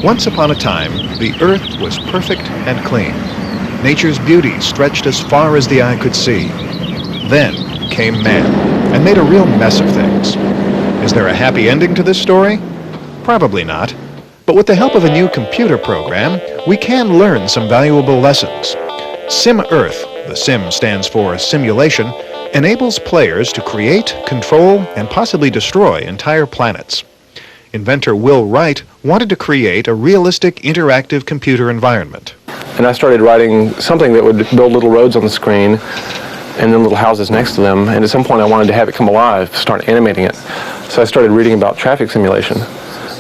Once upon a time, the Earth was perfect and clean. Nature's beauty stretched as far as the eye could see. Then came man, and made a real mess of things. Is there a happy ending to this story? Probably not. But with the help of a new computer program, we can learn some valuable lessons. Sim Earth, the sim stands for simulation, enables players to create, control, and possibly destroy entire planets. Inventor Will Wright wanted to create a realistic interactive computer environment. And I started writing something that would build little roads on the screen and then little houses next to them. And at some point I wanted to have it come alive, start animating it. So I started reading about traffic simulation.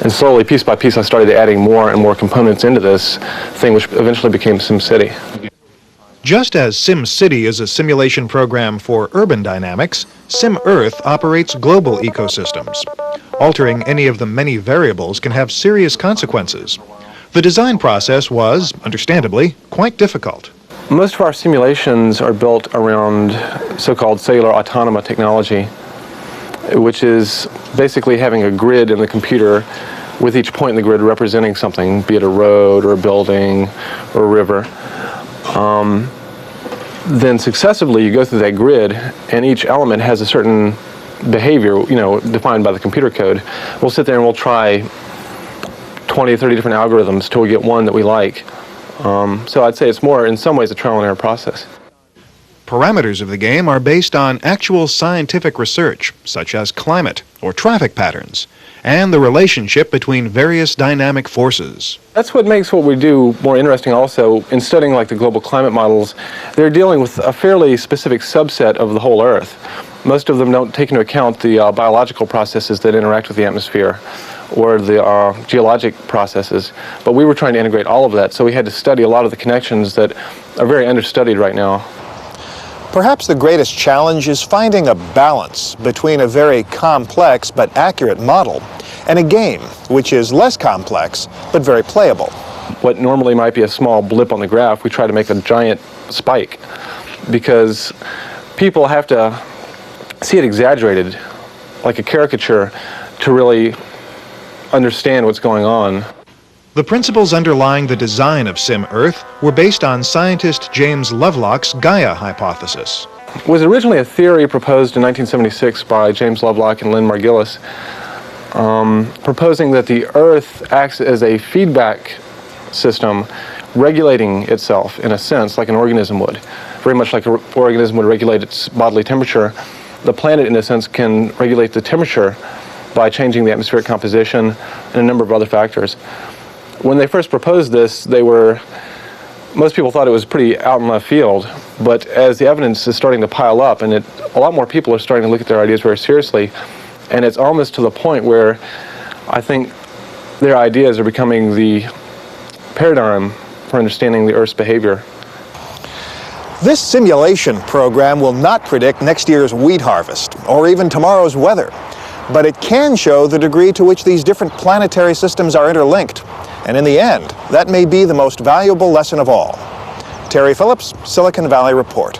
And slowly, piece by piece, I started adding more and more components into this thing, which eventually became SimCity. Just as SimCity is a simulation program for urban dynamics, Sim Earth operates global ecosystems. Altering any of the many variables can have serious consequences. The design process was, understandably, quite difficult. Most of our simulations are built around so-called cellular autonoma technology, which is basically having a grid in the computer with each point in the grid representing something, be it a road or a building or a river. Then successively you go through that grid and each element has a certain behavior, defined by the computer code. We'll sit there and we'll try 20 or 30 different algorithms till we get one that we like. So I'd say it's more, in some ways, a trial and error process. Parameters of the game are based on actual scientific research, such as climate or traffic patterns, and the relationship between various dynamic forces. That's what makes what we do more interesting also. In studying like the global climate models, they're dealing with a fairly specific subset of the whole Earth. Most of them don't take into account the biological processes that interact with the atmosphere or the geologic processes, but we were trying to integrate all of that, so we had to study a lot of the connections that are very understudied right now. Perhaps the greatest challenge is finding a balance between a very complex but accurate model and a game which is less complex but very playable. What normally might be a small blip on the graph, we try to make a giant spike because people have to see it exaggerated, like a caricature, to really understand what's going on. The principles underlying the design of Sim Earth were based on scientist James Lovelock's Gaia hypothesis. It was originally a theory proposed in 1976 by James Lovelock and Lynn Margulis, proposing that the Earth acts as a feedback system regulating itself in a sense like an organism would. Very much like an organism would regulate its bodily temperature, the planet in a sense can regulate the temperature by changing the atmospheric composition and a number of other factors. When they first proposed this, most people thought it was pretty out in left field, but as the evidence is starting to pile up and a lot more people are starting to look at their ideas very seriously, and it's almost to the point where I think their ideas are becoming the paradigm for understanding the Earth's behavior. This simulation program will not predict next year's wheat harvest or even tomorrow's weather, but it can show the degree to which these different planetary systems are interlinked. And in the end, that may be the most valuable lesson of all. Terry Phillips, Silicon Valley Report.